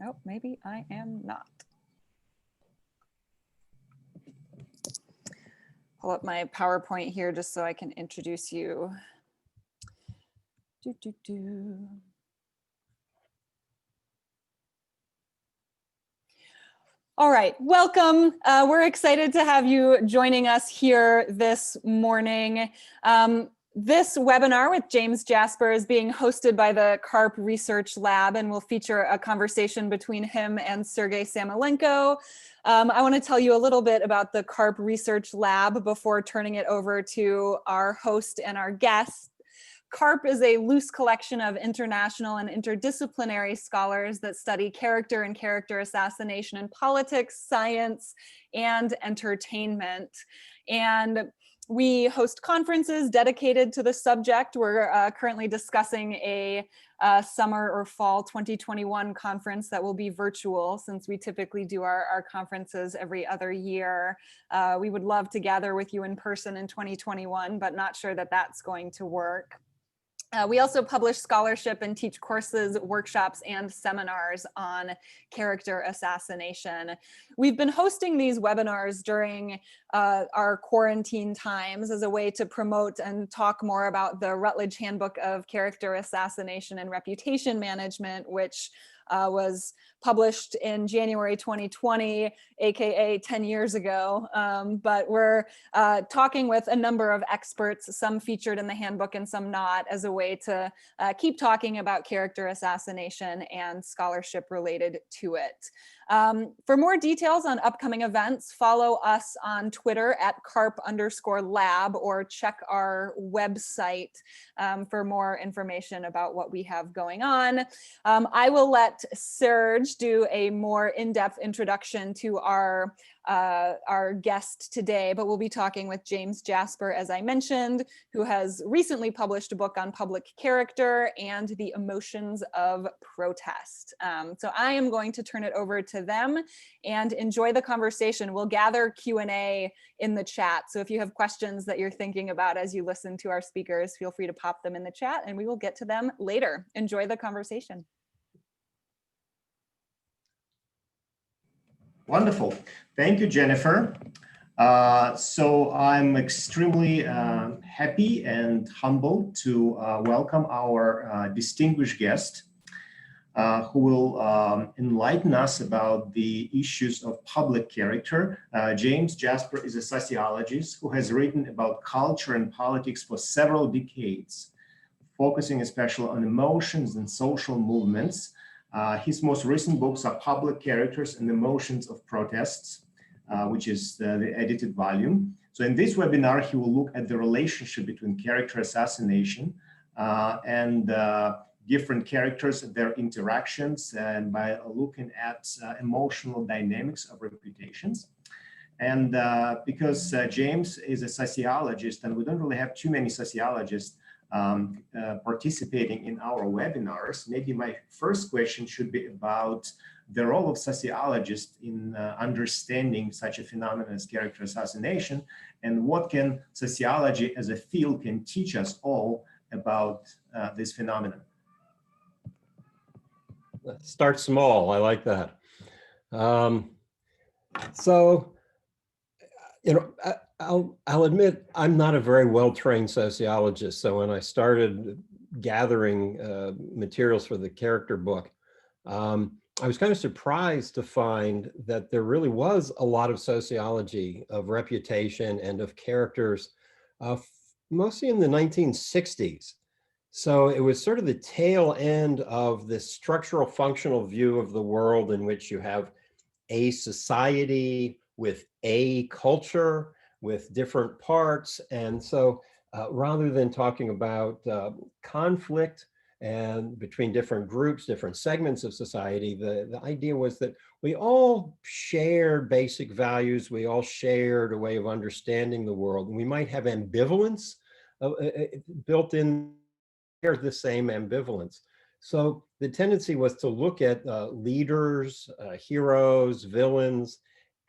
Oh, maybe I am not. Pull up my PowerPoint here just so I can introduce you. All right, welcome. We're excited to have you joining us here this morning. This webinar with James Jasper is being hosted by the CARP Research Lab and will feature a conversation between him and Sergei Samoilenko. I want to tell you a little bit about the CARP Research Lab before turning it over to our host and our guest. CARP is a loose collection of international and interdisciplinary scholars that study character and character assassination in politics, science, and entertainment. And we host conferences dedicated to the subject. We're currently discussing a summer or fall 2021 conference that will be virtual, since we typically do our conferences every other year. We would love to gather with you in person in 2021, but not sure that that's going to work. We also publish scholarship and teach courses, workshops, and seminars on character assassination. We've been hosting these webinars during our quarantine times as a way to promote and talk more about the Routledge Handbook of Character Assassination and Reputation Management, which was published in January 2020, aka 10 years ago. But we're talking with a number of experts, some featured in the handbook and some not, as a way to keep talking about character assassination and scholarship related to it. For more details on upcoming events, follow us on Twitter at @carp_lab or check our website for more information about what we have going on. I will let Serge do a more in-depth introduction to our guest today, but we'll be talking with James Jasper, as I mentioned, who has recently published a book on public character and the emotions of protest. So I am going to turn it over to them and enjoy the conversation. We'll gather Q&A in the chat. So if you have questions that you're thinking about as you listen to our speakers, feel free to pop them in the chat and we will get to them later. Enjoy the conversation. Wonderful. Thank you, Jennifer. So I'm extremely happy and humbled to welcome our distinguished guest who will enlighten us about the issues of public character. James Jasper is a sociologist who has written about culture and politics for several decades, focusing especially on emotions and social movements. His most recent books are Public Characters and Emotions of Protests, which is the edited volume. So in this webinar, he will look at the relationship between character assassination and different characters and their interactions, and by looking at emotional dynamics of reputations. And because James is a sociologist, and we don't really have too many sociologists participating in our webinars, maybe my first question should be about the role of sociologists in understanding such a phenomenon as character assassination, and what can sociology as a field can teach us all about this phenomenon. Start small, I like that. So, you know, I'll admit I'm not a very well-trained sociologist. So when I started gathering materials for the character book, I was kind of surprised to find that there really was a lot of sociology of reputation and of characters, mostly in the 1960s. So it was sort of the tail end of this structural functional view of the world in which you have a society with a culture, with different parts. And so rather than talking about conflict and between different groups, different segments of society, the idea was that we all shared basic values, we all shared a way of understanding the world. And we might have ambivalence built in, the same ambivalence. So the tendency was to look at leaders, heroes, villains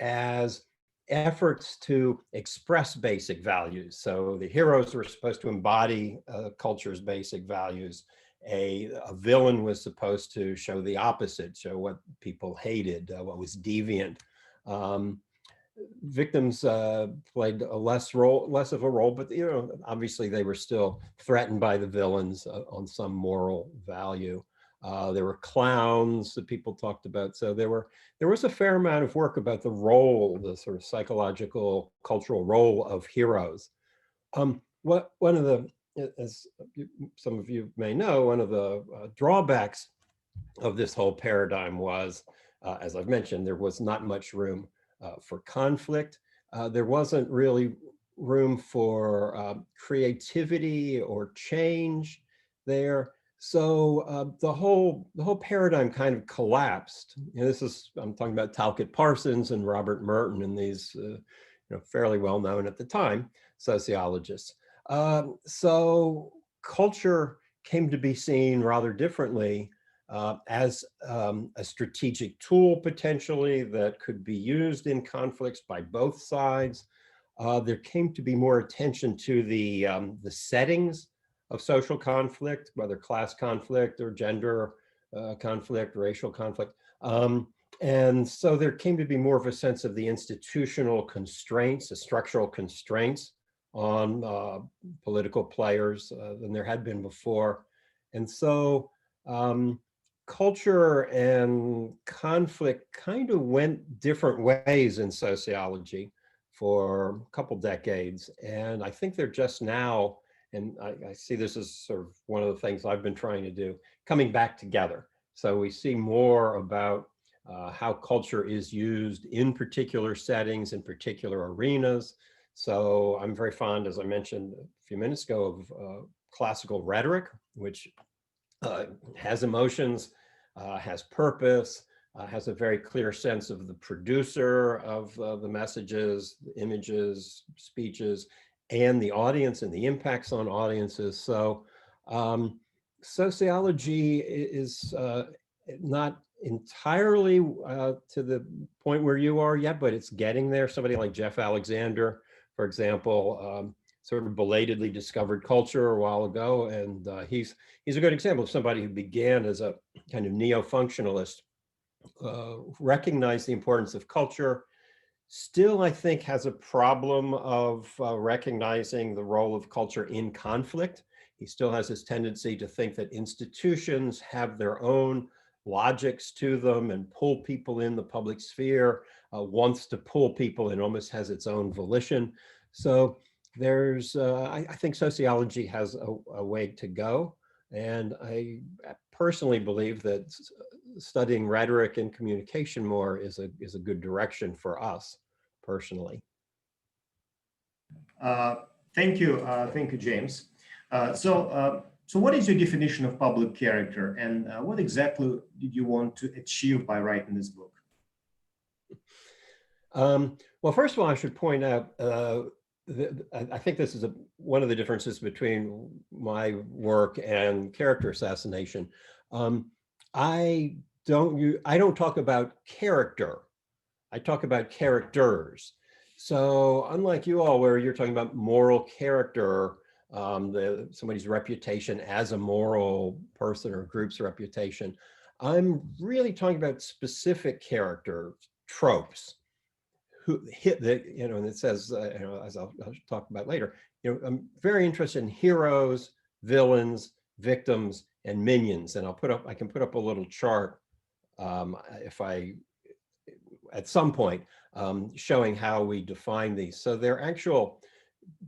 as efforts to express basic values. So the heroes were supposed to embody culture's basic values. A villain was supposed to show the opposite, show what people hated, what was deviant. Victims played a less of a role, but obviously they were still threatened by the villains on some moral value. There were clowns that people talked about. So there was a fair amount of work about the role, the sort of psychological, cultural role of heroes. One of the, as some of you may know, one of the drawbacks of this whole paradigm was, as I've mentioned, there was not much room for conflict. There wasn't really room for creativity or change there. So the whole paradigm kind of collapsed. I'm talking about Talcott Parsons and Robert Merton and these fairly well known at the time sociologists. So culture came to be seen rather differently as a strategic tool potentially that could be used in conflicts by both sides. There came to be more attention to the settings of social conflict, whether class conflict or gender conflict, racial conflict. And so there came to be more of a sense of the institutional constraints, the structural constraints on political players than there had been before. And so culture and conflict kind of went different ways in sociology for a couple decades. And I think they're just now, and I see this as sort of one of the things I've been trying to do, coming back together. So we see more about how culture is used in particular settings, in particular arenas. So I'm very fond, as I mentioned a few minutes ago, of classical rhetoric, which has emotions, has purpose, has a very clear sense of the producer of the messages, the images, speeches, and the audience and the impacts on audiences. So sociology is not entirely to the point where you are yet, but it's getting there. Somebody like Jeff Alexander, for example, sort of belatedly discovered culture a while ago. And he's a good example of somebody who began as a kind of neo-functionalist, recognized the importance of culture, still, I think, has a problem of recognizing the role of culture in conflict. He still has this tendency to think that institutions have their own logics to them and pull people in the public sphere, wants to pull people in, almost has its own volition. So there's, I think sociology has a way to go. And I personally believe that studying rhetoric and communication more is a good direction for us personally. Thank you, James. So what is your definition of public character, and what exactly did you want to achieve by writing this book? Well, first of all, I should point out, I think this is one of the differences between my work and character assassination. I don't talk about character. I talk about characters. So unlike you all, where you're talking about moral character, somebody's reputation as a moral person or group's reputation, I'm really talking about specific character tropes who hit the, and it says, as I'll talk about later, I'm very interested in heroes, villains, victims, and minions. And I can put up a little chart at some point, showing how we define these. So they're actual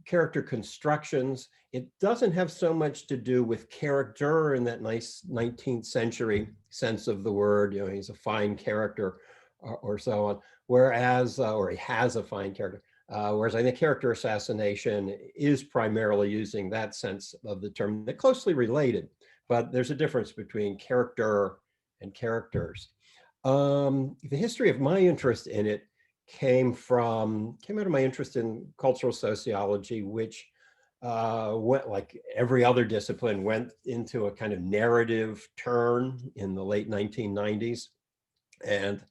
character constructions. It doesn't have so much to do with character in that nice 19th century sense of the word, he's a fine character or so on, whereas, or he has a fine character. Whereas I think character assassination is primarily using that sense of the term. They're closely related, but there's a difference between character and characters. The history of my interest in it came out of my interest in cultural sociology, which went, like every other discipline, went into a kind of narrative turn in the late 1990s. And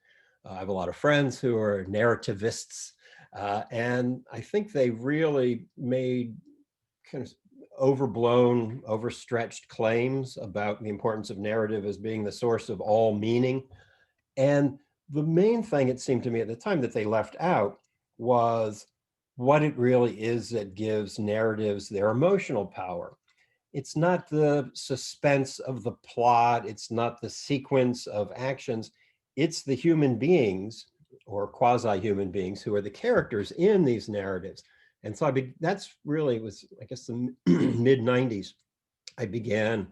I have a lot of friends who are narrativists. And I think they really made kind of overblown, overstretched claims about the importance of narrative as being the source of all meaning. And the main thing, it seemed to me at the time, that they left out was what it really is that gives narratives their emotional power. It's not the suspense of the plot. It's not the sequence of actions. It's the human beings or quasi-human beings who are the characters in these narratives. And so that's really was, I guess, the mid 90s. I began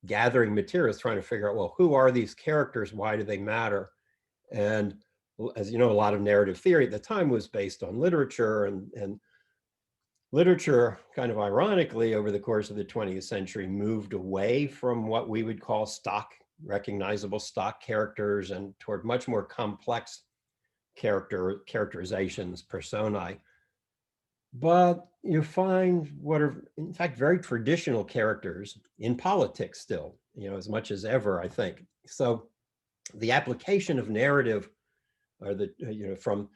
gathering materials, trying to figure out, well, who are these characters? Why do they matter? And as you know, a lot of narrative theory at the time was based on literature, and literature, kind of ironically, over the course of the 20th century, moved away from what we would call recognizable stock characters and toward much more complex characterizations, personae. But you find what are, in fact, very traditional characters in politics still, as much as ever, I think. So the application of narrative, or from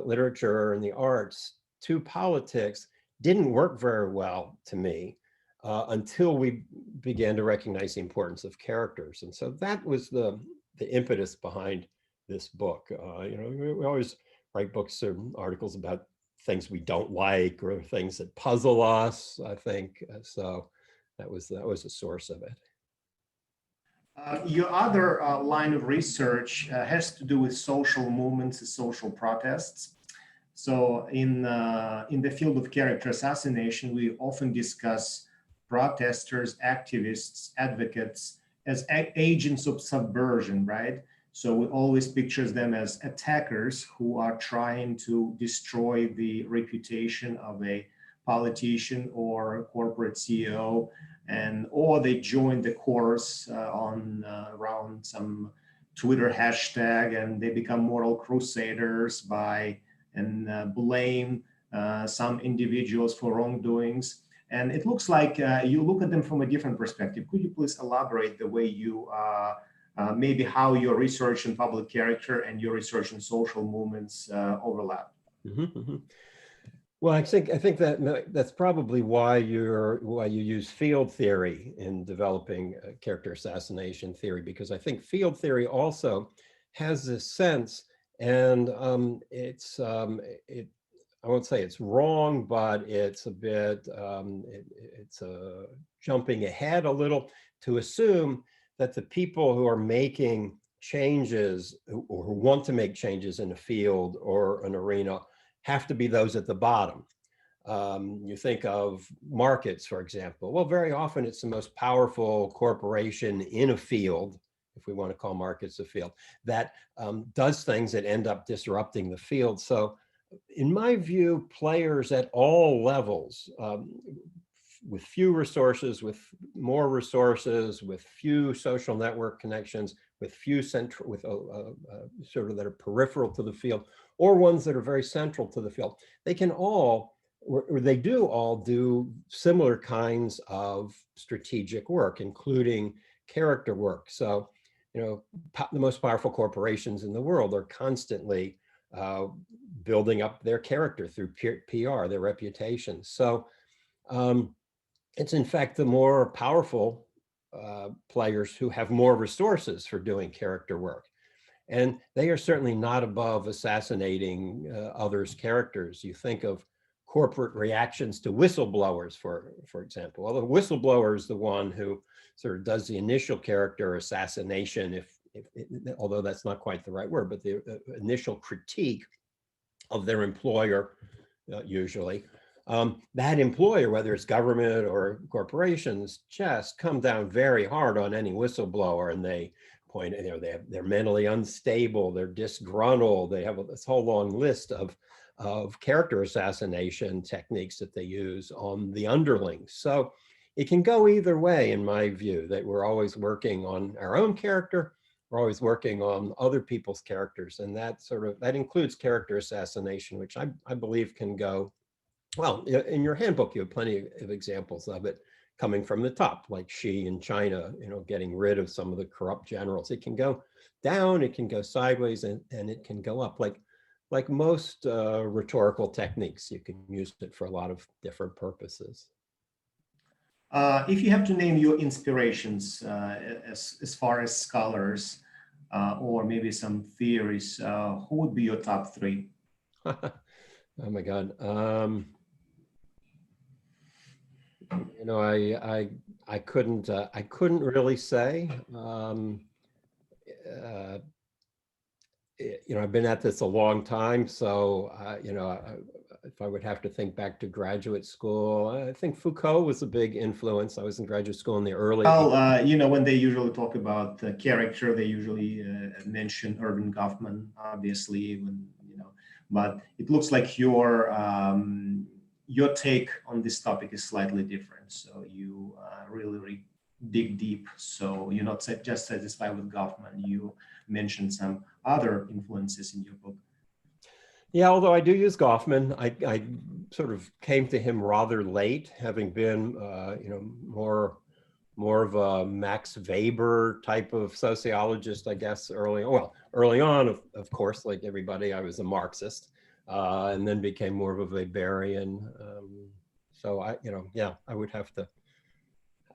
literature and the arts to politics, didn't work very well to me until we began to recognize the importance of characters. And so that was the impetus behind this book. We always write books or articles about things we don't like or things that puzzle us, I think. So that was a source of it. Your other line of research has to do with social movements and social protests. So in the field of character assassination, we often discuss protesters, activists, advocates as agents of subversion, right? So we always picture them as attackers who are trying to destroy the reputation of a politician or a corporate CEO, or they join the chorus around some Twitter hashtag, and they become moral crusaders and blame some individuals for wrongdoings. And it looks like you look at them from a different perspective. Could you please elaborate the way you maybe how your research in public character and your research in social movements overlap? Mm-hmm, mm-hmm. Well, I think that's probably why you use field theory in developing character assassination theory, because I think field theory also has this sense, and I won't say it's wrong, but it's a bit it's jumping ahead a little to assume that the people who are making changes or who want to make changes in a field or an arena have to be those at the bottom. You think of markets, for example. Well, very often it's the most powerful corporation in a field, if we want to call markets a field, that does things that end up disrupting the field. So in my view, players at all levels, with few resources, with more resources, with few social network connections, with few central, sort of that are peripheral to the field, or ones that are very central to the field, they can all, or they do all do similar kinds of strategic work, including character work. So, the most powerful corporations in the world are constantly building up their character through PR, their reputation. So it's in fact the more powerful players who have more resources for doing character work. And they are certainly not above assassinating others' characters. You think of corporate reactions to whistleblowers, for example. Well, the whistleblower is the one who sort of does the initial character assassination, although that's not quite the right word, but the initial critique of their employer, usually. That employer, whether it's government or corporations, just come down very hard on any whistleblower, and they point, they're mentally unstable, they're disgruntled, they have this whole long list of character assassination techniques that they use on the underlings. So it can go either way, in my view, that we're always working on our own character, we're always working on other people's characters, and that includes character assassination, which I believe can go, well, in your handbook, you have plenty of examples of it coming from the top, like Xi in China, getting rid of some of the corrupt generals. It can go down, it can go sideways, and it can go up. Like like most rhetorical techniques, you can use it for a lot of different purposes. If you have to name your inspirations as far as scholars or maybe some theories, who would be your top three? Oh my God. You know, I couldn't really say. You know, I've been at this a long time, so you know, if I would have to think back to graduate school, I think Foucault was a big influence. I was in graduate school in the early. Well, you know, when they usually talk about character, they usually mention Irving Goffman, obviously, when, you know, but it looks like your take on this topic is slightly different. So you really dig deep. So you're not just satisfied with Goffman. You mentioned some other influences in your book. Yeah, although I do use Goffman, I sort of came to him rather late, having been, you know, more of a Max Weber type of sociologist, I guess, early on, of course, like everybody, I was a Marxist, and then became more of a Weberian. So you know, yeah, I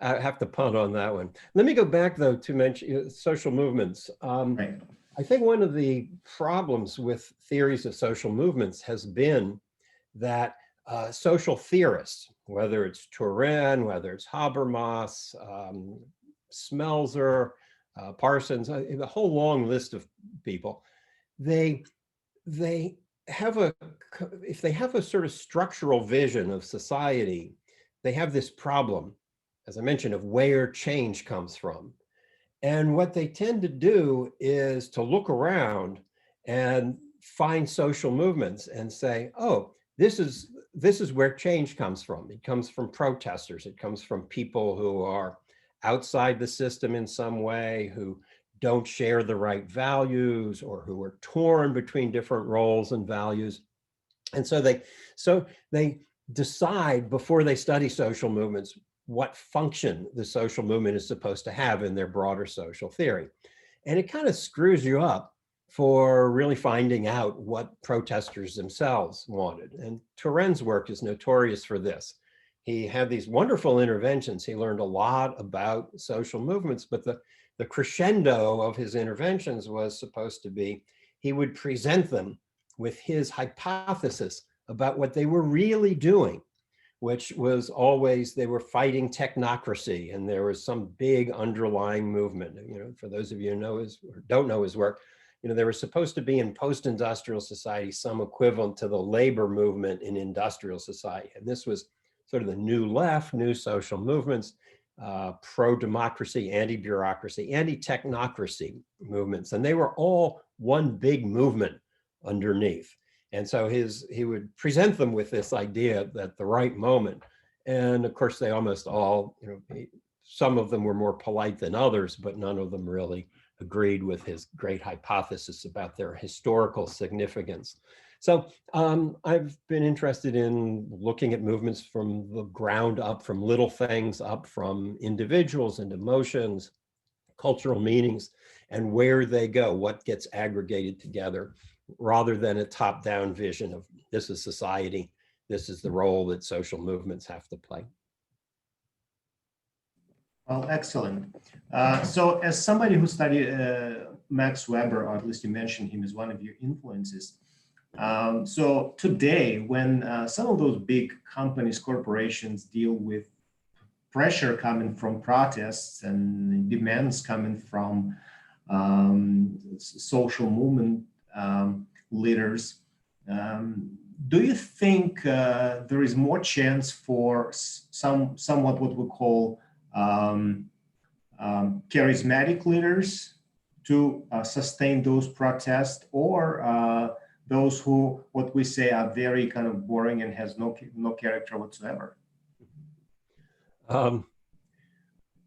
have to punt on that one. Let me go back though to mention social movements. Right. I think one of the problems with theories of social movements has been that social theorists, whether it's Turin, whether it's Habermas, Smelser, Parsons, a whole long list of people, they have if they have a sort of structural vision of society, they have this problem, as I mentioned, of where change comes from. And what they tend to do is to look around and find social movements and say, oh, this is where change comes from. It comes from protesters. It comes from people who are outside the system in some way, who don't share the right values, or who are torn between different roles and values. And so they decide before they study social movements what function the social movement is supposed to have in their broader social theory. And it kind of screws you up for really finding out what protesters themselves wanted. And Turin's work is notorious for this. He had these wonderful interventions. He learned a lot about social movements, but the crescendo of his interventions was supposed to be, he would present them with his hypothesis about what they were really doing, which was always they were fighting technocracy, and there was some big underlying movement. You know, for those of you who know his or don't know his work, you know, there was supposed to be in post-industrial society some equivalent to the labor movement in industrial society, and this was sort of the new left, new social movements, pro-democracy, anti-bureaucracy, anti-technocracy movements, and they were all one big movement underneath. And so he would present them with this idea at the right moment. And of course, they almost all, you know, some of them were more polite than others, but none of them really agreed with his great hypothesis about their historical significance. So I've been interested in looking at movements from the ground up, from little things up, from individuals and emotions, cultural meanings, and where they go, what gets aggregated together, rather than a top-down vision of this is society, this is the role that social movements have to play. Well, excellent. So as somebody who studied Max Weber, or at least you mentioned him as one of your influences, so today, when some of those big companies, corporations deal with pressure coming from protests and demands coming from social movement leaders, do you think there is more chance for somewhat what we call charismatic leaders to sustain those protests, or those who, what we say, are very kind of boring and has no character whatsoever?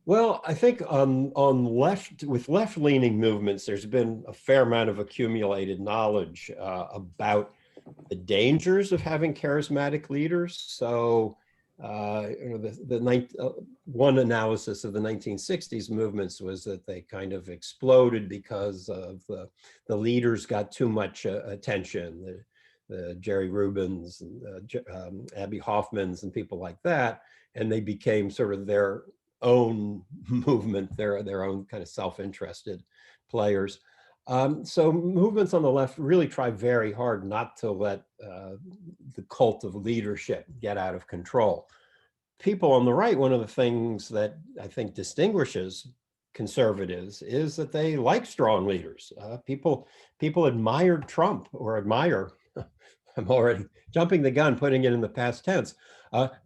Well, I think with left-leaning movements, there's been a fair amount of accumulated knowledge about the dangers of having charismatic leaders. So one analysis of the 1960s movements was that they kind of exploded because of the leaders got too much attention. The Jerry Rubins, and Abby Hoffmans, and people like that, and they became sort of their own movement, their own kind of self-interested players. So movements on the left really try very hard not to let the cult of leadership get out of control. People on the right, one of the things that I think distinguishes conservatives is that they like strong leaders. People admired Trump, or admire, I'm already jumping the gun, putting it in the past tense.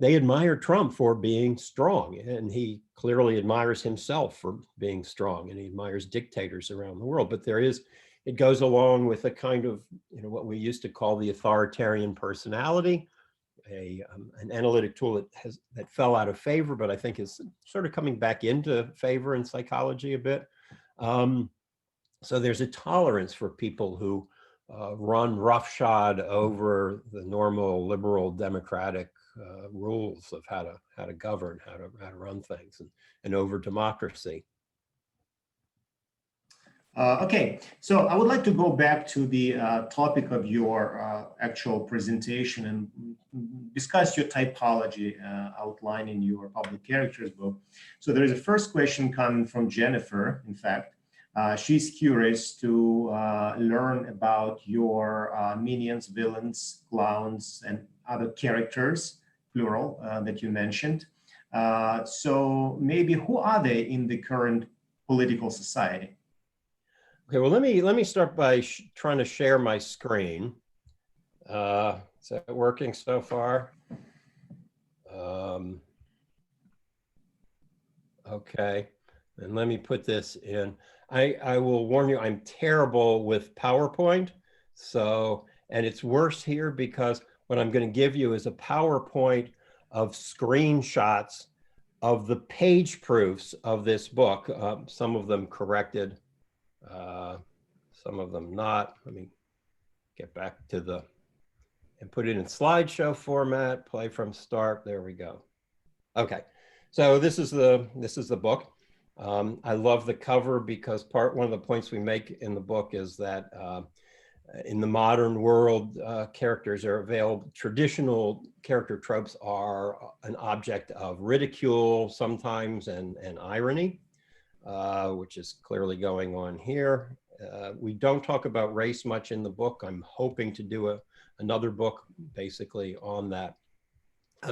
They admire Trump for being strong, and he clearly admires himself for being strong, and he admires dictators around the world. But it goes along with a kind of, what we used to call the authoritarian personality, an analytic tool that fell out of favor, but I think is sort of coming back into favor in psychology a bit. So there's a tolerance for people who run roughshod over the normal liberal democratic rules of how to govern, how to run things, and over democracy. Okay, so I would like to go back to the topic of your actual presentation and discuss your typology outlined in your public characters book. So there is a first question coming from Jennifer, in fact. She's curious to learn about your minions, villains, clowns, and other characters, plural, that you mentioned. So maybe who are they in the current political society? Okay, well, let me start by trying to share my screen. Is that working so far? Okay, and let me put this in. I will warn you, I'm terrible with PowerPoint. And it's worse here because what I'm going to give you is a PowerPoint of screenshots of the page proofs of this book, some of them corrected, some of them not. Let me get back to and put it in slideshow format, play from start. There we go. Okay, so this is the book. I love the cover because one of the points we make in the book is that in the modern world, characters are available. Traditional character tropes are an object of ridicule sometimes and irony, which is clearly going on here. We don't talk about race much in the book. I'm hoping to do another book basically on that.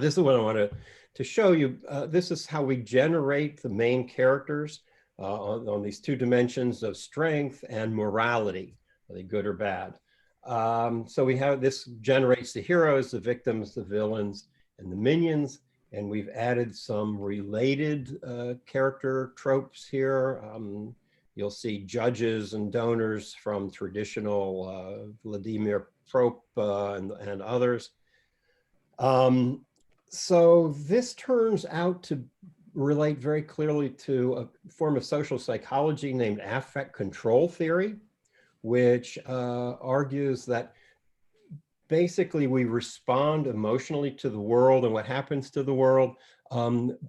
This is what I want to show you. This is how we generate the main characters on these two dimensions of strength and morality. Are they good or bad? So this generates the heroes, the victims, the villains, and the minions. And we've added some related character tropes here. You'll see judges and donors from traditional Vladimir Prop and others. So this turns out to relate very clearly to a form of social psychology named affect control theory, which argues that basically we respond emotionally to the world and what happens to the world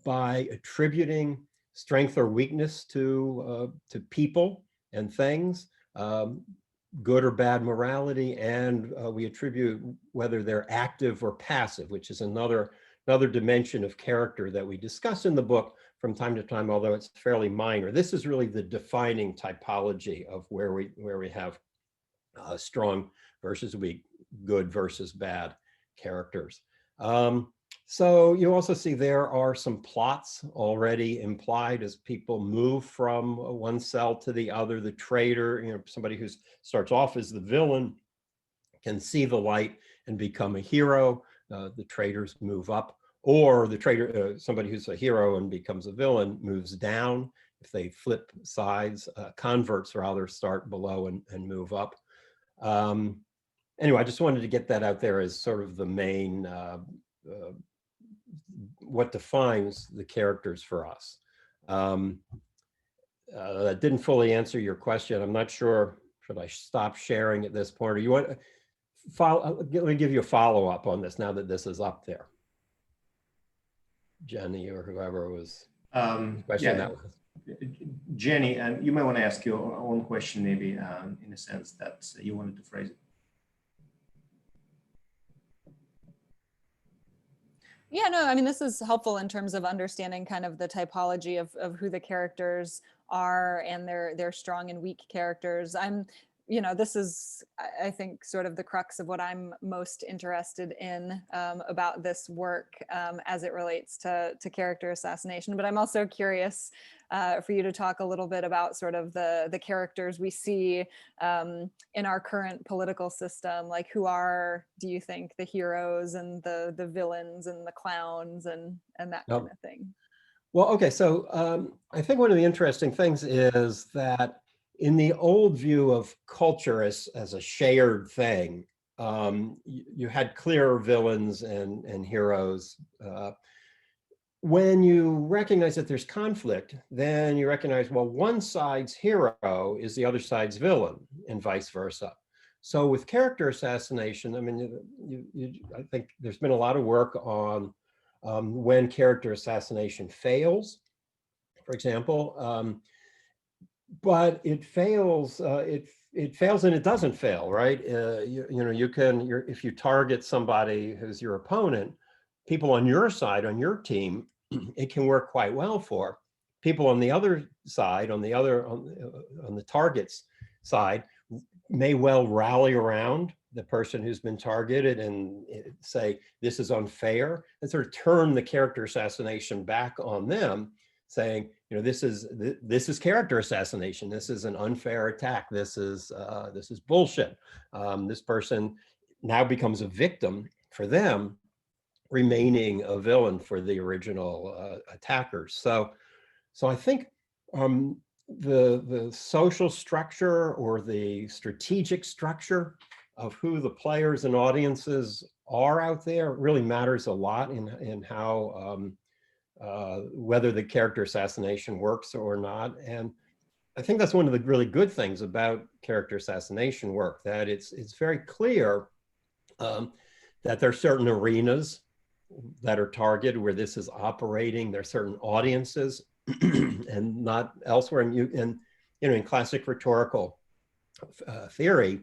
by attributing strength or weakness to people and things, good or bad morality, and we attribute whether they're active or passive, which is another dimension of character that we discuss in the book from time to time, although it's fairly minor. This is really the defining typology of where we have strong versus weak, good versus bad characters. So you also see there are some plots already implied as people move from one cell to the other. The traitor, somebody who starts off as the villain can see the light and become a hero. The traitors move up, or the traitor, somebody who's a hero and becomes a villain, moves down. If they flip sides, converts rather start below and move up. Anyway, I just wanted to get that out there as sort of the main what defines the characters for us. That didn't fully answer your question. I'm not sure, should I stop sharing at this point? Or you want let me give you a follow-up on this now that this is up there. Jenny or whoever was Yeah, questioning that was. Jenny, you might want to ask your own question, maybe in a sense that you wanted to phrase it. Yeah, no, I mean, this is helpful in terms of understanding kind of the typology of who the characters are and their strong and weak characters. This is, I think, sort of the crux of what I'm most interested in about this work as it relates to character assassination. But I'm also curious for you to talk a little bit about sort of the characters we see in our current political system. Like, who are, do you think, the heroes and the villains and the clowns and that kind of thing? Well, okay, so I think one of the interesting things is that in the old view of culture as a shared thing, you had clear villains and heroes. When you recognize that there's conflict, then you recognize, well, one side's hero is the other side's villain and vice versa. So with character assassination, I mean, I think there's been a lot of work on when character assassination fails, for example. But it fails. It fails and it doesn't fail, right? If you target somebody who's your opponent, people on your side, on your team, it can work quite well for. People on the other side, on the target's side, may well rally around the person who's been targeted and say this is unfair, and sort of turn the character assassination back on them, saying, this is character assassination. This is an unfair attack. This is bullshit. This person now becomes a victim for them, remaining a villain for the original attackers. So I think the social structure or the strategic structure of who the players and audiences are out there really matters a lot in how whether the character assassination works or not. And I think that's one of the really good things about character assassination work, that it's very clear that there are certain arenas that are targeted where this is operating. There are certain audiences and not elsewhere. And in classic rhetorical theory,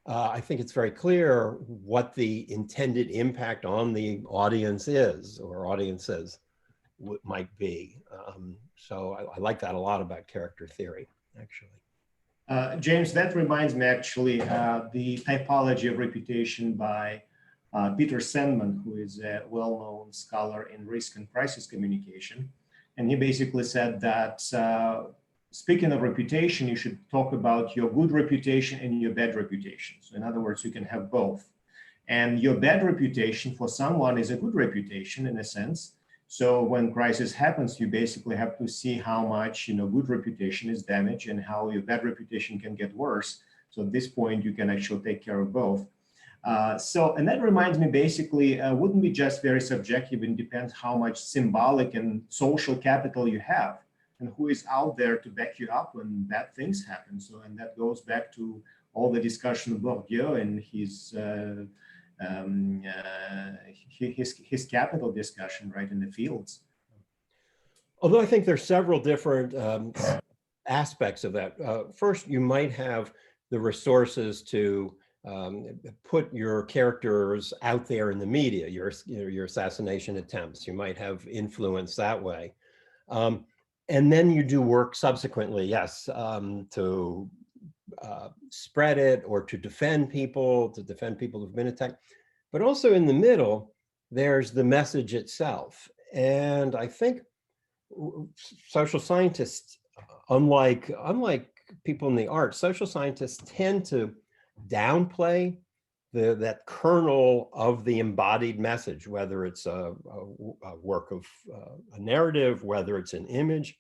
I think it's very clear what the intended impact on the audience is, or audiences might be. So I like that a lot about character theory, actually. James, that reminds me actually the typology of reputation by Peter Sandman, who is a well-known scholar in risk and crisis communication. And he basically said that speaking of reputation, you should talk about your good reputation and your bad reputation. So in other words, you can have both. And your bad reputation for someone is a good reputation in a sense. So when crisis happens, you basically have to see how much good reputation is damaged and how your bad reputation can get worse. So at this point, you can actually take care of both. And that reminds me, basically, wouldn't be just very subjective. It depends how much symbolic and social capital you have and who is out there to back you up when bad things happen. So, and that goes back to all the discussion of Bourdieu and his capital discussion, right, in the fields. Although I think there's several different aspects of that. First, you might have the resources to put your characters out there in the media, your assassination attempts. You might have influence that way. And then you do work subsequently, yes, to spread it or to defend people who've been attacked. But also in the middle, there's the message itself. And I think social scientists, unlike people in the arts, social scientists tend to downplay that kernel of the embodied message, whether it's a work of a narrative, whether it's an image.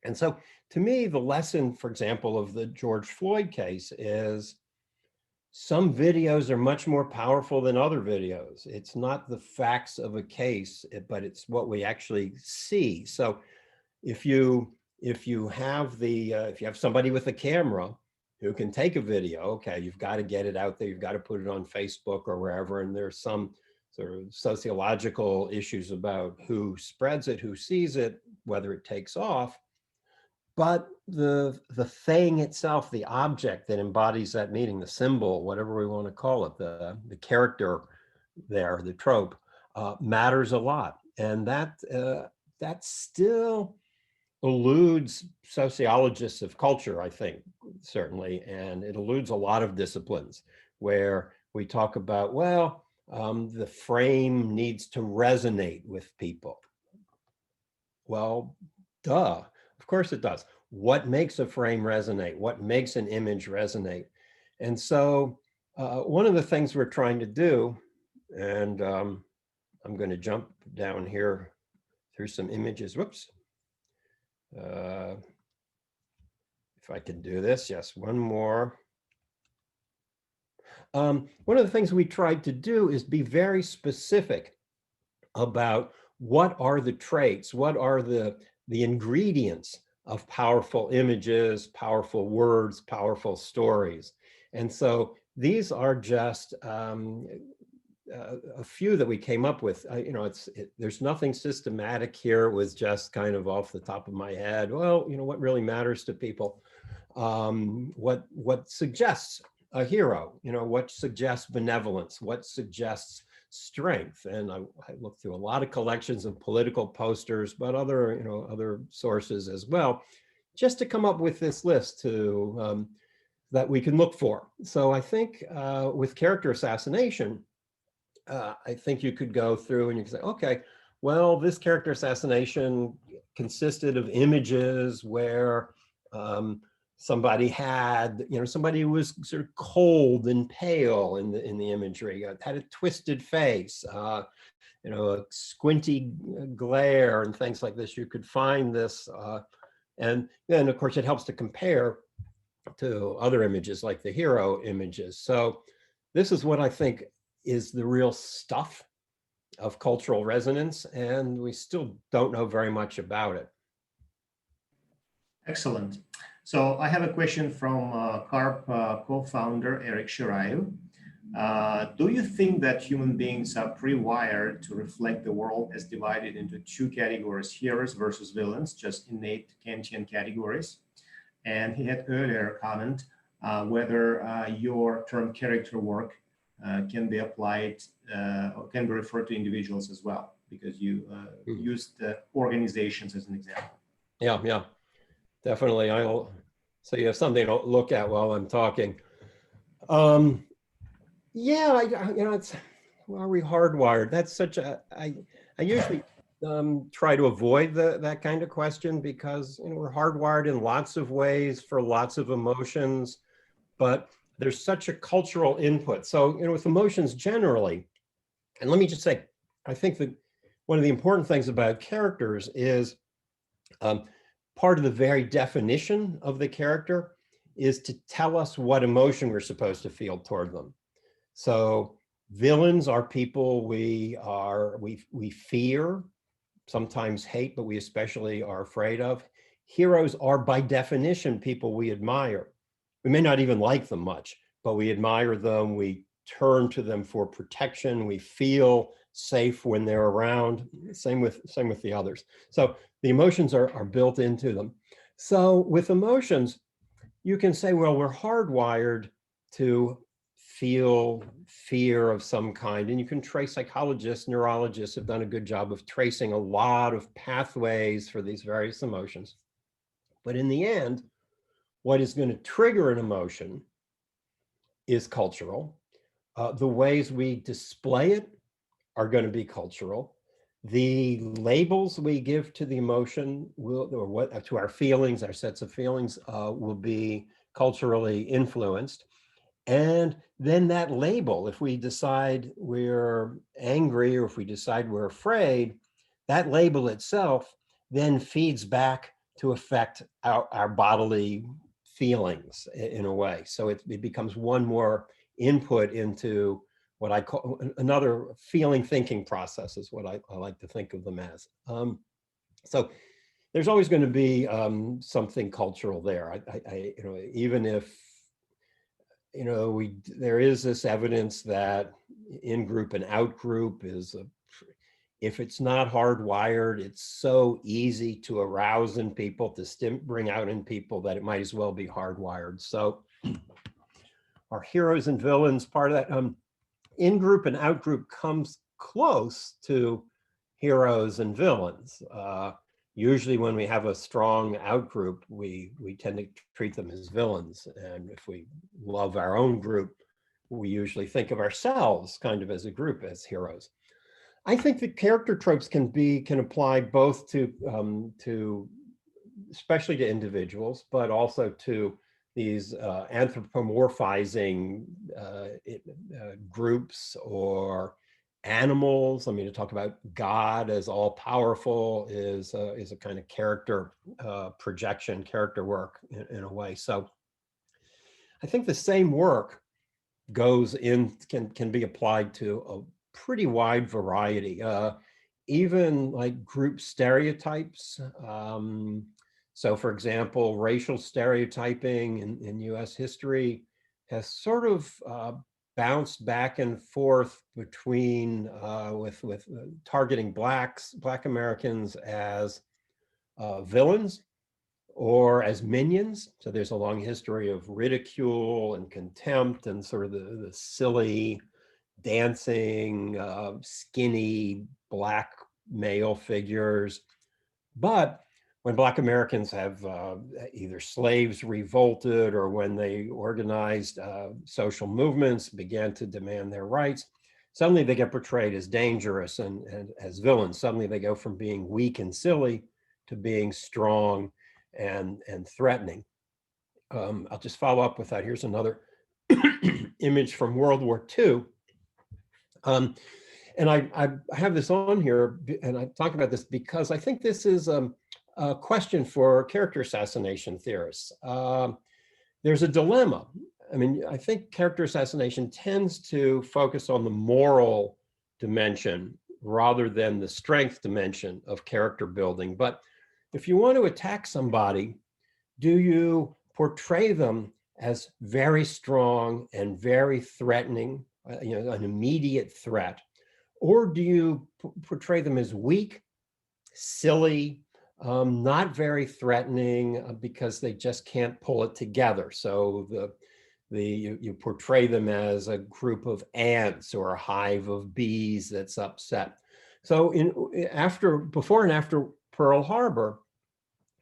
And so to me, the lesson, for example, of the George Floyd case is some videos are much more powerful than other videos. It's not the facts of a case, but it's what we actually see. So if you have somebody with a camera who can take a video, okay, you've got to get it out there, you've got to put it on Facebook or wherever, and there's some sort of sociological issues about who spreads it, who sees it, whether it takes off. But the thing itself, the object that embodies that meaning, the symbol, whatever we want to call it, the character there, the trope, matters a lot. And that still eludes sociologists of culture, I think, certainly, and it eludes a lot of disciplines where we talk about, well, the frame needs to resonate with people. Well, duh, of course it does. What makes a frame resonate? What makes an image resonate? And so one of the things we're trying to do, and I'm going to jump down here through some images. Whoops. If I can do this, yes, one more. One of the things we tried to do is be very specific about what are the traits, what are the ingredients of powerful images, powerful words, powerful stories. And so these are just a few that we came up with. There's nothing systematic here. It was just kind of off the top of my head. Well, what really matters to people? What suggests a hero? What suggests benevolence? What suggests strength? And I looked through a lot of collections of political posters, but other sources as well, just to come up with this list that we can look for. So I think with character assassination, I think you could go through and you can say, okay, well, this character assassination consisted of images where somebody had, somebody who was sort of cold and pale in the imagery, had a twisted face, a squinty glare and things like this. You could find this. And then, of course, it helps to compare to other images like the hero images. So this is what I think is the real stuff of cultural resonance, and we still don't know very much about it. Excellent. So I have a question from CARP co-founder Sergei. Do you think that human beings are pre-wired to reflect the world as divided into two categories, heroes versus villains, just innate Kantian categories? And he had earlier comment whether your term character work can be applied or can be referred to individuals as well, because you used organizations as an example. Yeah, definitely. So you have something to look at while I'm talking. Yeah, it's, are we hardwired? That's such a, I usually try to avoid that kind of question because we're hardwired in lots of ways for lots of emotions, but there's such a cultural input. So, with emotions generally, and let me just say, I think that one of the important things about characters is part of the very definition of the character is to tell us what emotion we're supposed to feel toward them. So villains are people we fear, sometimes hate, but we especially are afraid of. Heroes are by definition people we admire. We may not even like them much, but we admire them. We turn to them for protection. We feel safe when they're around. Same with the others. So the emotions are built into them. So with emotions, you can say, well, we're hardwired to feel fear of some kind. And you can trace, psychologists, neurologists have done a good job of tracing a lot of pathways for these various emotions. But in the end, what is going to trigger an emotion is cultural. The ways we display it are going to be cultural. The labels we give to the emotion to our feelings, our sets of feelings, will be culturally influenced. And then that label, if we decide we're angry or if we decide we're afraid, that label itself then feeds back to affect our bodily feelings in a way. So it becomes one more input into what I call another feeling thinking process is what I like to think of them as. So there's always going to be something cultural there. Even if you know, there is this evidence that in-group and out-group is, if it's not hardwired, it's so easy to arouse in people, to bring out in people, that it might as well be hardwired. So our heroes and villains, part of that, in-group and out-group comes close to heroes and villains. Usually when we have a strong out-group, we tend to treat them as villains. And if we love our own group, we usually think of ourselves kind of as a group as heroes. I think that character tropes can apply both to especially to individuals, but also to these anthropomorphizing groups or animals. I mean, to talk about God as all powerful is a kind of character projection, character work in a way. So I think the same work can be applied to a pretty wide variety, even like group stereotypes. So for example, racial stereotyping in US history has sort of bounced back and forth between with targeting Black Americans as villains or as minions. So there's a long history of ridicule and contempt and sort of the silly, dancing, skinny Black male figures. But when Black Americans have either slaves revolted or when they organized social movements, began to demand their rights, suddenly they get portrayed as dangerous and as villains. Suddenly they go from being weak and silly to being strong and threatening. I'll just follow up with that. Here's another image from World War II. And I have this on here, and I talk about this because I think this is a question for character assassination theorists. There's a dilemma. I mean, I think character assassination tends to focus on the moral dimension rather than the strength dimension of character building. But if you want to attack somebody, do you portray them as very strong and very threatening, an immediate threat? Or do you portray them as weak, silly, not very threatening because they just can't pull it together? So you portray them as a group of ants or a hive of bees that's upset. So before and after Pearl Harbor,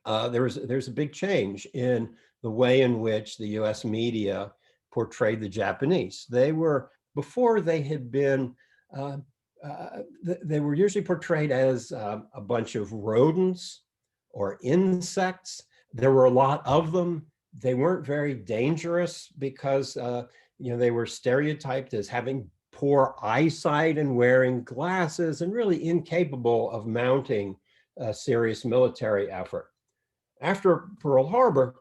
there's a big change in the way in which the US media portrayed the Japanese. Before they had been, they were usually portrayed as a bunch of rodents or insects. There were a lot of them. They weren't very dangerous because they were stereotyped as having poor eyesight and wearing glasses and really incapable of mounting a serious military effort. After Pearl Harbor,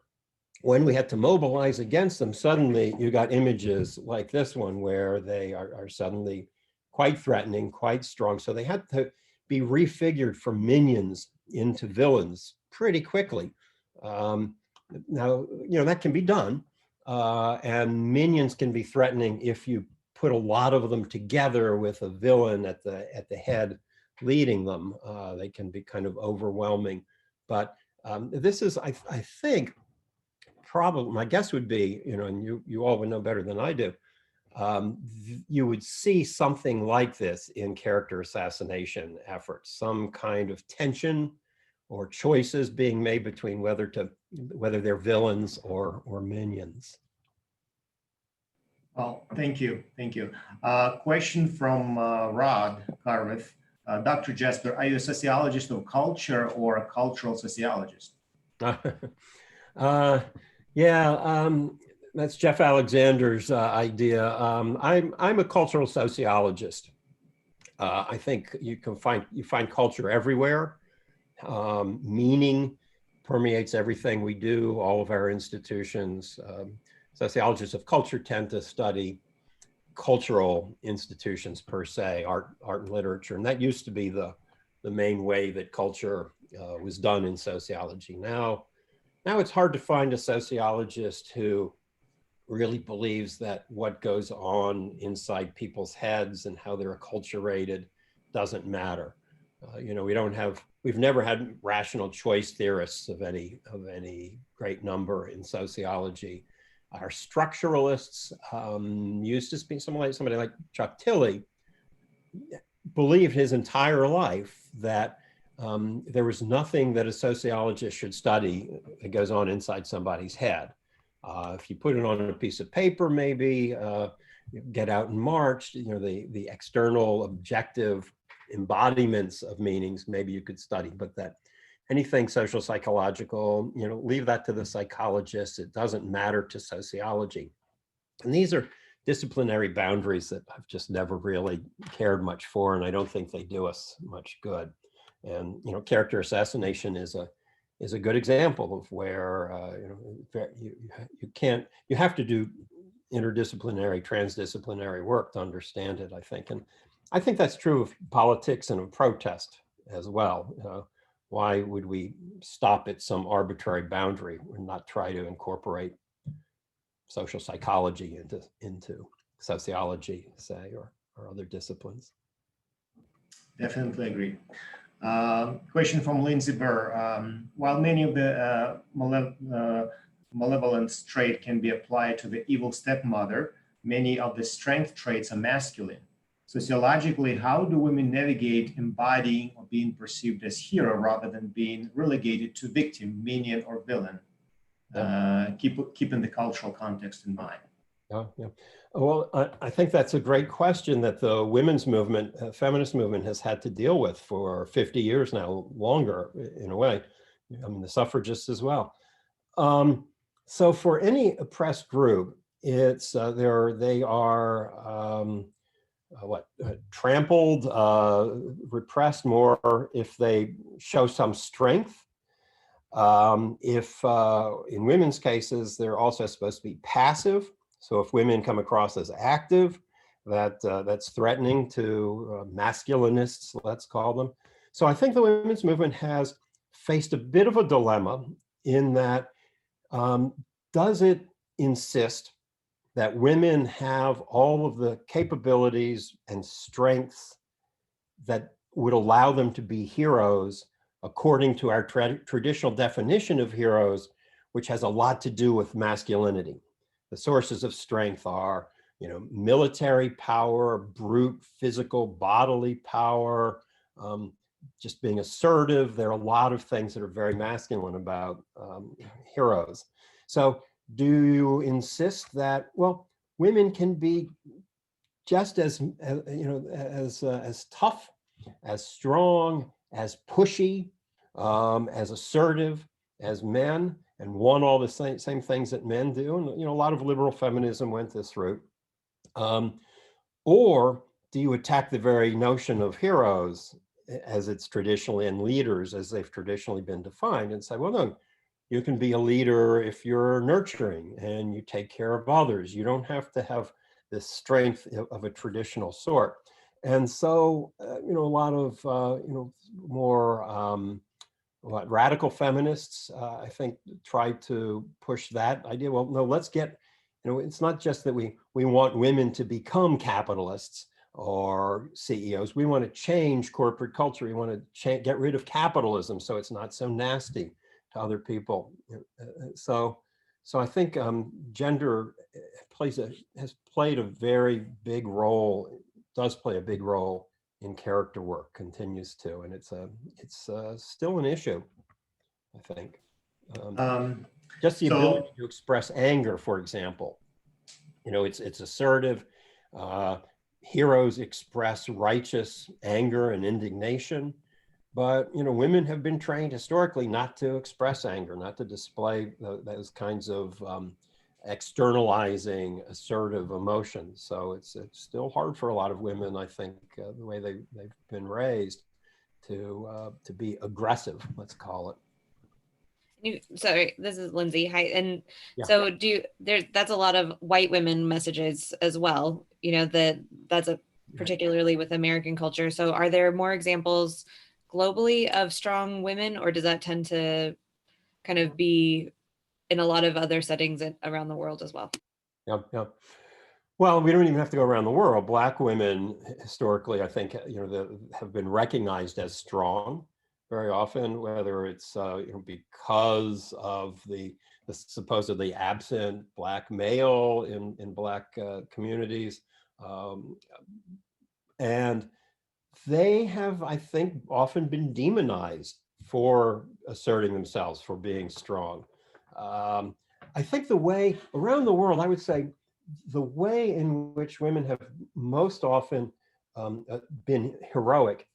when we had to mobilize against them, suddenly you got images like this one where they are suddenly quite threatening, quite strong. So they had to be refigured from minions into villains pretty quickly. Now, that can be done. And minions can be threatening if you put a lot of them together with a villain at the head leading them. They can be kind of overwhelming. But this is, I think, probably, my guess would be, and you all would know better than I do, you would see something like this in character assassination efforts, some kind of tension or choices being made between whether they're villains or minions. Well, thank you. Question from Rod Carveth. Dr. Jasper, are you a sociologist of culture or a cultural sociologist? That's Jeff Alexander's idea. I'm a cultural sociologist. I think you find culture everywhere. Meaning permeates everything we do, all of our institutions. Sociologists of culture tend to study cultural institutions per se, art and literature, and that used to be the main way that culture was done in sociology. Now it's hard to find a sociologist who really believes that what goes on inside people's heads and how they're acculturated doesn't matter. You know, we've never had rational choice theorists of any great number in sociology. Our structuralists, used to be somebody like Chuck Tilley, believed his entire life that there was nothing that a sociologist should study that goes on inside somebody's head. If you put it on a piece of paper, maybe get out and march, you know, the external objective embodiments of meanings, maybe you could study, but that anything social psychological, you know, leave that to the psychologists. It doesn't matter to sociology. And these are disciplinary boundaries that I've just never really cared much for, and I don't think they do us much good. And, you know, character assassination is a good example of where, you have to do interdisciplinary, transdisciplinary work to understand it, I think. And I think that's true of politics and of protest as well. Why would we stop at some arbitrary boundary and not try to incorporate social psychology into sociology, say, or other disciplines? Definitely agree. Question from Lindsay Burr. While many of the malevolence trait can be applied to the evil stepmother, many of the strength traits are masculine. Sociologically, how do women navigate embodying or being perceived as hero rather than being relegated to victim, minion, or villain? Keeping the cultural context in mind. Yeah. Well, I think that's a great question that the women's movement, feminist movement, has had to deal with for 50 years now, longer in a way. I mean, the suffragists as well. So for any oppressed group, it's they are trampled, repressed more if they show some strength. If in women's cases, they're also supposed to be passive. So if women come across as active, that's threatening to masculinists, let's call them. So I think the women's movement has faced a bit of a dilemma in that, does it insist that women have all of the capabilities and strengths that would allow them to be heroes according to our traditional definition of heroes, which has a lot to do with masculinity? The sources of strength are, you know, military power, brute physical bodily power, just being assertive. There are a lot of things that are very masculine about heroes. So do you insist that, well, women can be just as tough, as strong, as pushy, as assertive as men, and want all the same things that men do? And, you know, a lot of liberal feminism went this route. Or do you attack the very notion of heroes as it's traditionally, and leaders as they've traditionally been defined, and say, well, no, you can be a leader if you're nurturing and you take care of others. You don't have to have this strength of a traditional sort. And so, a lot of, more radical feminists, I think, try to push that idea. Well, no, let's get, it's not just that we want women to become capitalists or CEOs. We want to change corporate culture. We want to get rid of capitalism so it's not so nasty to other people. So I think gender has played a very big role, does play a big role in character work, continues to, and it's still an issue, I think. Just the ability to express anger, for example. It's assertive. Heroes express righteous anger and indignation, but women have been trained historically not to express anger, not to display those kinds of externalizing assertive emotions. So it's still hard for a lot of women, I think, the way they've been raised to be aggressive, let's call it. Sorry, this is Lindsay. Hi. And yeah. So that's a lot of white women messages as well, that's particularly with American culture. So are there more examples globally of strong women, or does that tend to kind of be in a lot of other settings around the world as well? Yeah, yeah. Well, we don't even have to go around the world. Black women historically, I think, have been recognized as strong very often, whether it's because of the supposedly absent Black male in Black communities, um, and they have, I think, often been demonized for asserting themselves, for being strong. I think the way around the world, I would say, the way in which women have most often been heroic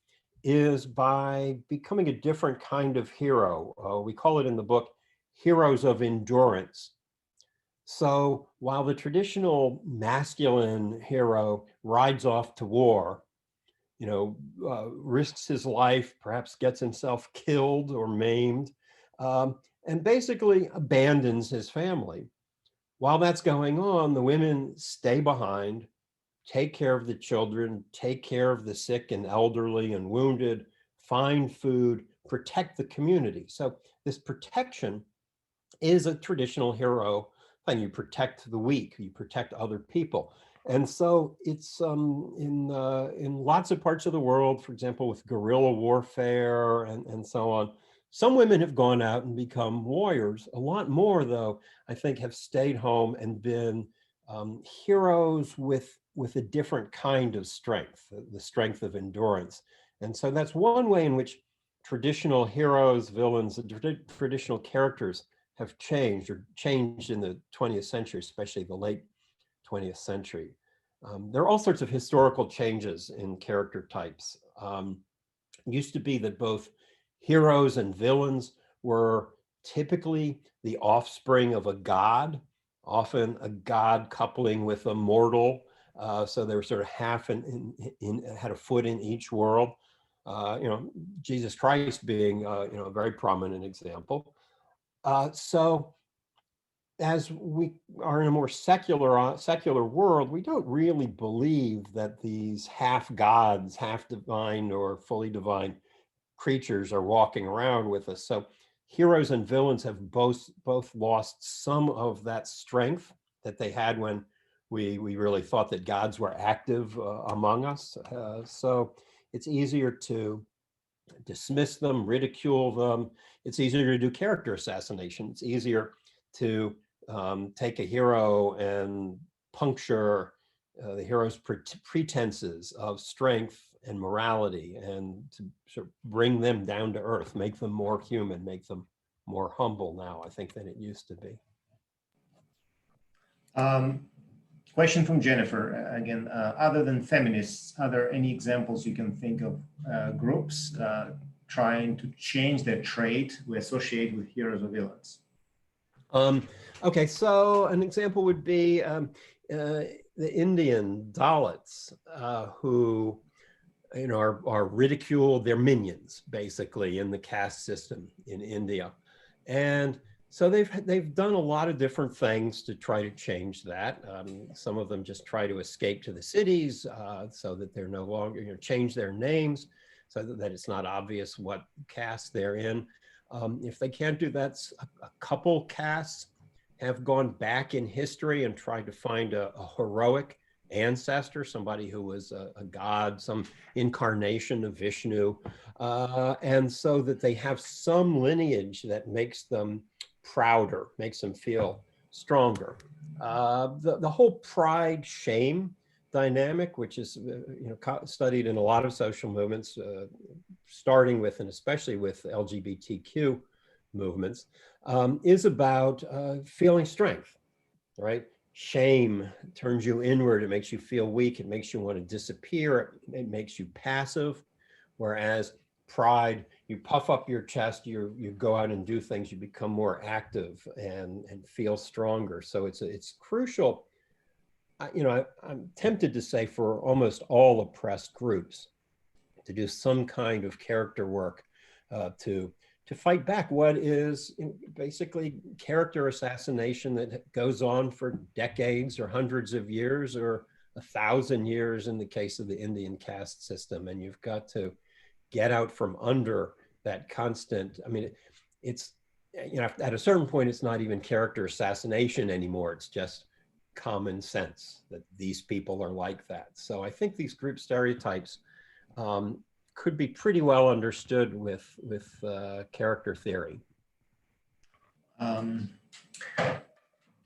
is by becoming a different kind of hero. We call it in the book, heroes of endurance. So while the traditional masculine hero rides off to war, risks his life, perhaps gets himself killed or maimed, and basically abandons his family. While that's going on, the women stay behind, take care of the children, take care of the sick and elderly and wounded, find food, protect the community. So this protection is a traditional hero thing. You protect the weak, you protect other people. And so it's in lots of parts of the world, for example, with guerrilla warfare and so on. Some women have gone out and become warriors. A lot more, though, I think, have stayed home and been heroes with a different kind of strength, the strength of endurance. And so that's one way in which traditional heroes, villains, traditional characters have changed in the 20th century, especially the late 20th century. There are all sorts of historical changes in character types. It used to be that both heroes and villains were typically the offspring of a god, often a god coupling with a mortal. So they were sort of half had a foot in each world. Jesus Christ being a very prominent example. So as we are in a more secular world, we don't really believe that these half gods, half divine or fully divine creatures are walking around with us. So heroes and villains have both lost some of that strength that they had when we really thought that gods were active among us. So it's easier to dismiss them, ridicule them. It's easier to do character assassination. It's easier to take a hero and puncture the hero's pretenses of strength and morality, and to sort of bring them down to earth, make them more human, make them more humble now, I think, than it used to be. Question from Jennifer again. Other than feminists, are there any examples you can think of groups trying to change their trait we associate with heroes or villains? Okay, so an example would be the Indian Dalits, who are ridiculed. They're minions, basically, in the caste system in India, and so they've done a lot of different things to try to change that. Some of them just try to escape to the cities so that they're no longer, change their names so that it's not obvious what caste they're in. If they can't do that, a couple castes have gone back in history and tried to find a heroic ancestor, somebody who was a god, some incarnation of Vishnu, and so that they have some lineage that makes them prouder, makes them feel stronger. The whole pride shame dynamic, which is studied in a lot of social movements, starting with and especially with LGBTQ movements, is about feeling strength, right? Shame turns you inward. It makes you feel weak. It makes you want to disappear. It makes you passive. Whereas pride, you puff up your chest, you go out and do things, you become more active and feel stronger. So it's crucial. I'm tempted to say for almost all oppressed groups to do some kind of character work to fight back what is basically character assassination that goes on for decades or hundreds of years or 1,000 years in the case of the Indian caste system. And you've got to get out from under that constant, it's, at a certain point, it's not even character assassination anymore. It's just common sense that these people are like that. So I think these group stereotypes could be pretty well understood with character theory.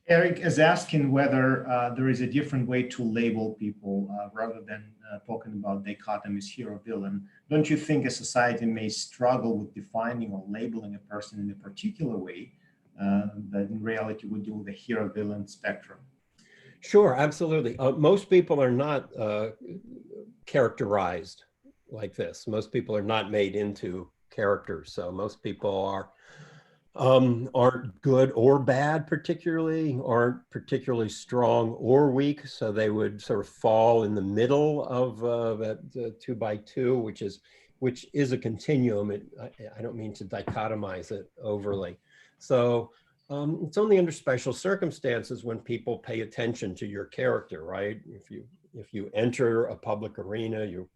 Eric is asking whether there is a different way to label people rather than talking about dichotomies hero-villain. Don't you think a society may struggle with defining or labeling a person in a particular way that in reality would deal with the hero-villain spectrum? Sure, absolutely. Most people are not characterized like this. Most people are not made into characters. So most people aren't good or bad particularly, aren't particularly strong or weak. So they would sort of fall in the middle of that 2 by 2, which is a continuum. I don't mean to dichotomize it overly. So it's only under special circumstances when people pay attention to your character, right? If you enter a public arena, you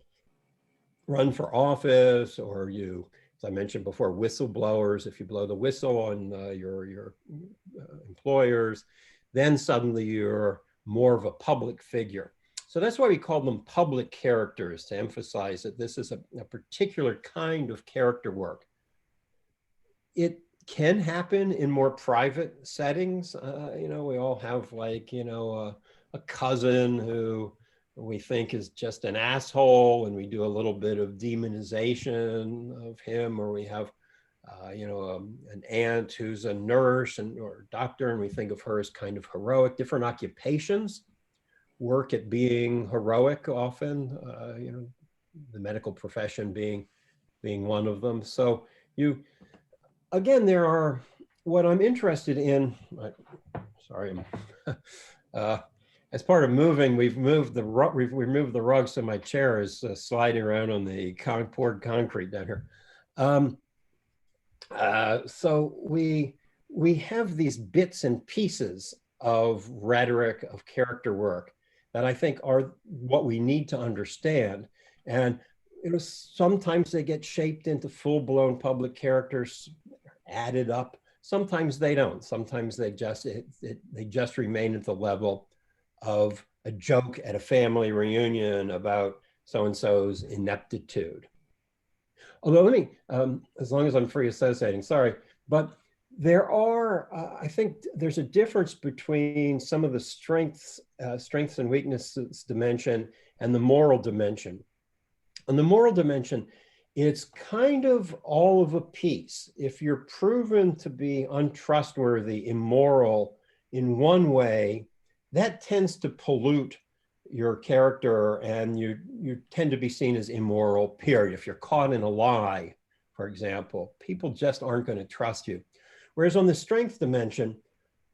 run for office, or you, as I mentioned before, whistleblowers, if you blow the whistle on your employers, then suddenly you're more of a public figure. So that's why we call them public characters, to emphasize that this is a particular kind of character work. It can happen in more private settings. You know, we all have, like, you know, a cousin who we think is just an asshole, and we do a little bit of demonization of him, or we have you know, an aunt who's a nurse or doctor, and we think of her as kind of heroic. Different occupations work at being heroic often, you know, the medical profession being one of them. So again, there are, what I'm interested in, sorry, as part of moving, we've moved the rug, so my chair is sliding around on the poured concrete down here. So we have these bits and pieces of rhetoric, of character work, that I think are what we need to understand. And you know, sometimes they get shaped into full-blown public characters, added up. Sometimes they don't. Sometimes they just remain at the level of a joke at a family reunion about so-and-so's ineptitude. Although let me, as long as I'm free associating, sorry, but there are, I think there's a difference between some of the strengths and weaknesses dimension and the moral dimension. On the moral dimension, it's kind of all of a piece. If you're proven to be untrustworthy, immoral in one way, that tends to pollute your character, and you tend to be seen as immoral, period. If you're caught in a lie, for example, people just aren't going to trust you. Whereas on the strength dimension,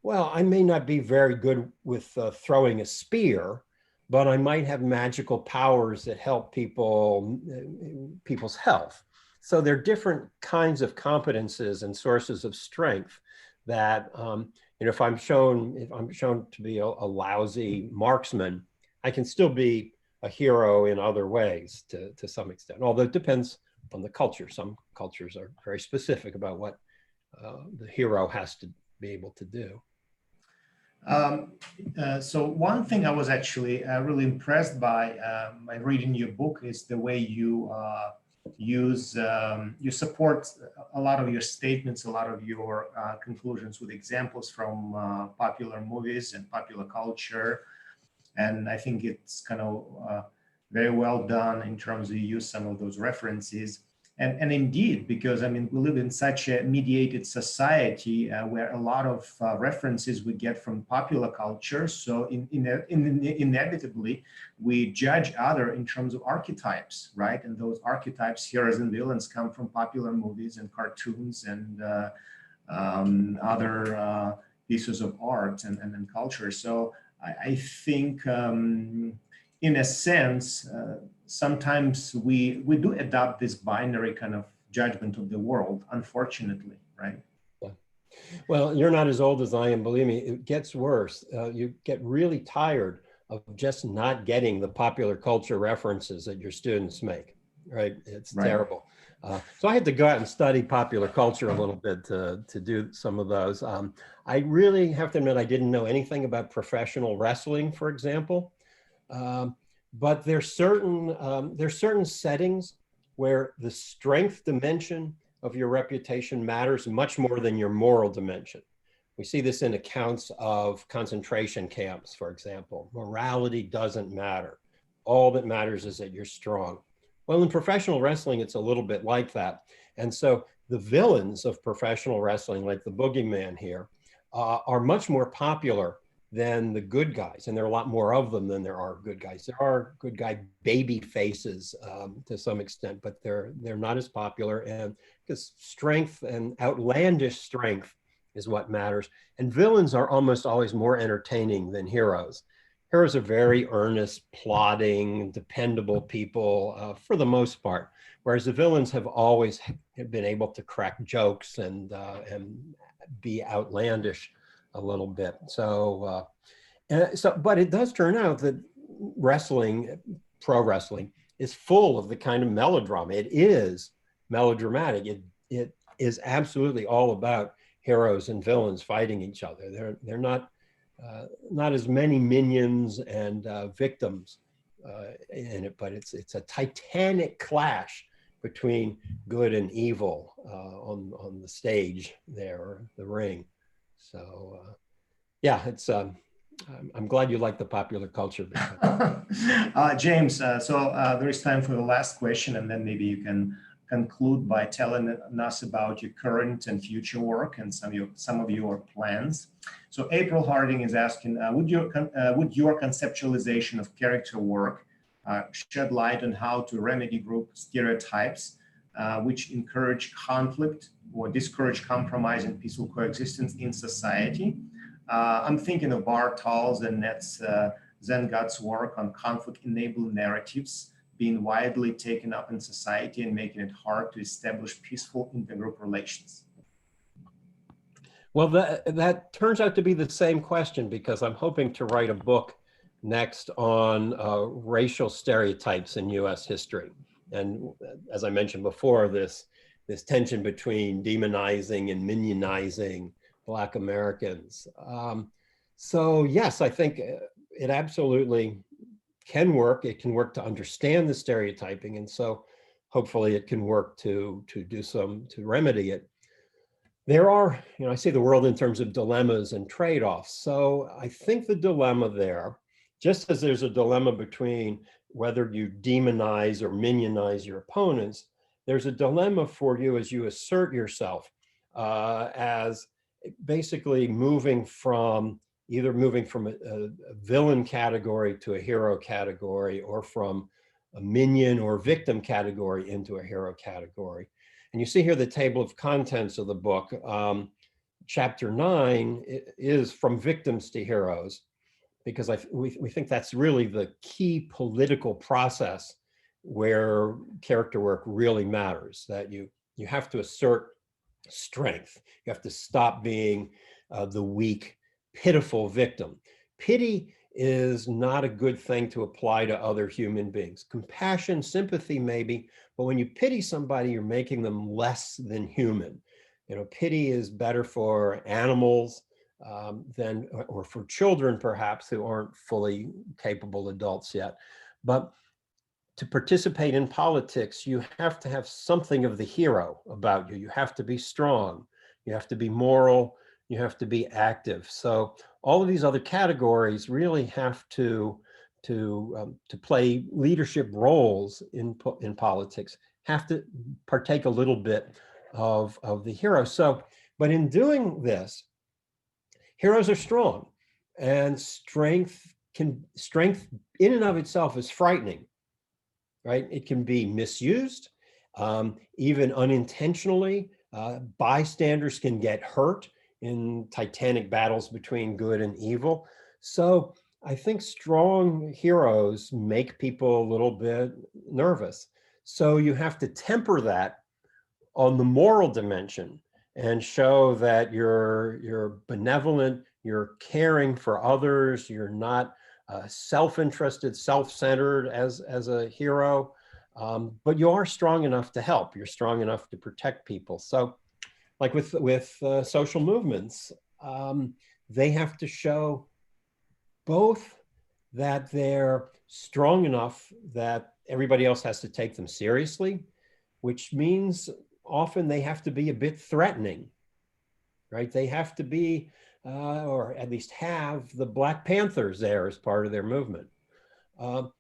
well, I may not be very good with throwing a spear, but I might have magical powers that help people's health. So there are different kinds of competences and sources of strength that, you know, if I'm shown to be a lousy marksman, I can still be a hero in other ways to some extent, although it depends on the culture. Some cultures are very specific about what the hero has to be able to do. So one thing I was actually really impressed by reading your book is the way you you support a lot of your statements, a lot of your conclusions with examples from popular movies and popular culture. And I think it's kind of very well done in terms of you use some of those references. And indeed, because I mean, we live in such a mediated society where a lot of references we get from popular culture. So inevitably, we judge other in terms of archetypes, right? And those archetypes, heroes and villains, come from popular movies and cartoons and other pieces of art and culture. So I think in a sense, sometimes we do adopt this binary kind of judgment of the world, unfortunately, right? Yeah. Well, you're not as old as I am, believe me, it gets worse. You get really tired of just not getting the popular culture references that your students make, right? It's terrible. So I had to go out and study popular culture a little bit to do some of those. I really have to admit I didn't know anything about professional wrestling, for example. But there's certain settings where the strength dimension of your reputation matters much more than your moral dimension. We see this in accounts of concentration camps, for example. Morality doesn't matter. All that matters is that you're strong. Well, in professional wrestling, it's a little bit like that. And so the villains of professional wrestling, like the boogeyman here, are much more popular than the good guys. And there are a lot more of them than there are good guys. There are good guy baby faces to some extent, but they're not as popular. And because strength and outlandish strength is what matters. And villains are almost always more entertaining than heroes. Heroes are very earnest, plodding, dependable people for the most part, whereas the villains have always been able to crack jokes and be outlandish a little bit. So, but it does turn out that wrestling, pro wrestling, is full of the kind of melodrama. It is melodramatic. It is absolutely all about heroes and villains fighting each other. They're not as many minions and victims in it, but it's a titanic clash between good and evil on the stage there, or the ring. So yeah, it's I'm glad you like the popular culture. James, so there is time for the last question, and then maybe you can conclude by telling us about your current and future work and some of your plans. So April Harding is asking, would your conceptualization of character work shed light on how to remedy group stereotypes which encourage conflict or discourage compromise and peaceful coexistence in society? I'm thinking of Bartol's and Net's Zengut's work on conflict-enabling narratives being widely taken up in society and making it hard to establish peaceful intergroup relations. Well, that turns out to be the same question, because I'm hoping to write a book next on racial stereotypes in US history. And as I mentioned before, this tension between demonizing and minionizing Black Americans. So yes, I think it absolutely can work. It can work to understand the stereotyping. And so hopefully it can work to remedy it. There are, I see the world in terms of dilemmas and trade-offs. So I think the dilemma there, just as there's a dilemma between whether you demonize or minionize your opponents, there's a dilemma for you as you assert yourself as basically either moving from a villain category to a hero category, or from a minion or victim category into a hero category. And you see here the table of contents of the book. Chapter 9 is from victims to heroes, because we think that's really the key political process where character work really matters, that you have to assert strength. You have to stop being the weak, pitiful victim. Pity is not a good thing to apply to other human beings. Compassion, sympathy maybe, but when you pity somebody, you're making them less than human. Pity is better for animals or for children perhaps, who aren't fully capable adults yet. But to participate in politics, you have to have something of the hero about you. You have to be strong. You have to be moral. You have to be active. So all of these other categories really have to play leadership roles in politics, have to partake a little bit of the hero. So, but in doing this, heroes are strong, and strength in and of itself is frightening, right? It can be misused, even unintentionally. Bystanders can get hurt in titanic battles between good and evil. So I think strong heroes make people a little bit nervous. So you have to temper that on the moral dimension and show that you're benevolent, you're caring for others, you're not self-interested, self-centered as a hero. But you are strong enough to help. You're strong enough to protect people. So like with social movements, they have to show both that they're strong enough that everybody else has to take them seriously, which means often they have to be a bit threatening, right? They have to be, or at least have the Black Panthers there as part of their movement.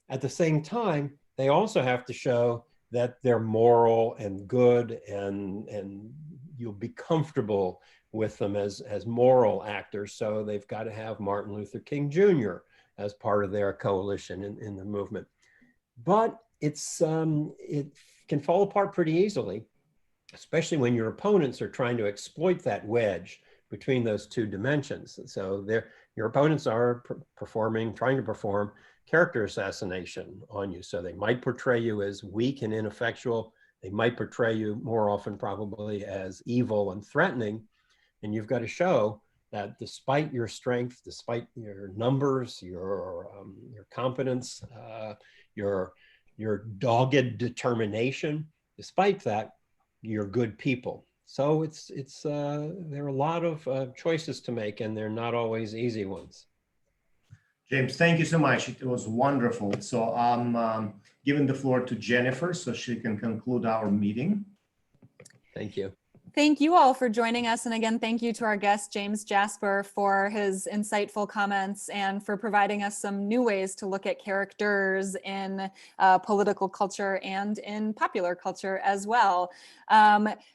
At the same time, they also have to show that they're moral and good, and you'll be comfortable with them as moral actors. So they've got to have Martin Luther King Jr. as part of their coalition in the movement. But it can fall apart pretty easily, especially when your opponents are trying to exploit that wedge between those two dimensions. So your opponents are trying to perform character assassination on you. So they might portray you as weak and ineffectual. They might portray you more often probably as evil and threatening. And you've got to show that despite your strength, despite your numbers, your competence, your dogged determination, despite that, you're good people. So there are a lot of choices to make, and they're not always easy ones. James, thank you so much. It was wonderful. So I'm giving the floor to Jennifer so she can conclude our meeting. Thank you. Thank you all for joining us. And again, thank you to our guest, James Jasper, for his insightful comments and for providing us some new ways to look at characters in political culture and in popular culture as well.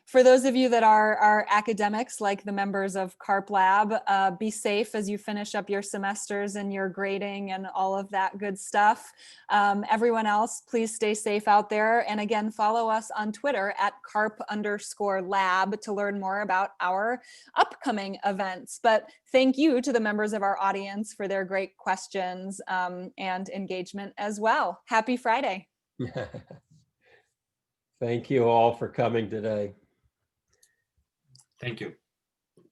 For those of you that are academics, like the members of CARP Lab, be safe as you finish up your semesters and your grading and all of that good stuff. Everyone else, please stay safe out there. And again, follow us on Twitter at @carp_lab to learn more about our upcoming events. But thank you to the members of our audience for their great questions and engagement as well. Happy Friday. Thank you all for coming today. Thank you.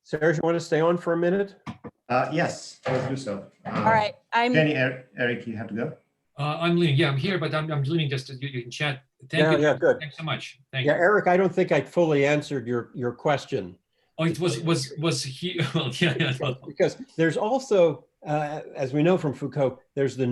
Serge, you want to stay on for a minute? Yes, let's do so. All right. Jenny, Eric, you have to go? I'm leaving. Yeah, I'm here, but I'm leaving just you can chat. Thank you. Yeah, good. Thanks so much. Thank Yeah, you. Eric, I don't think I fully answered your question. Oh, it was he? Well, yeah. Because there's also, as we know from Foucault, there's the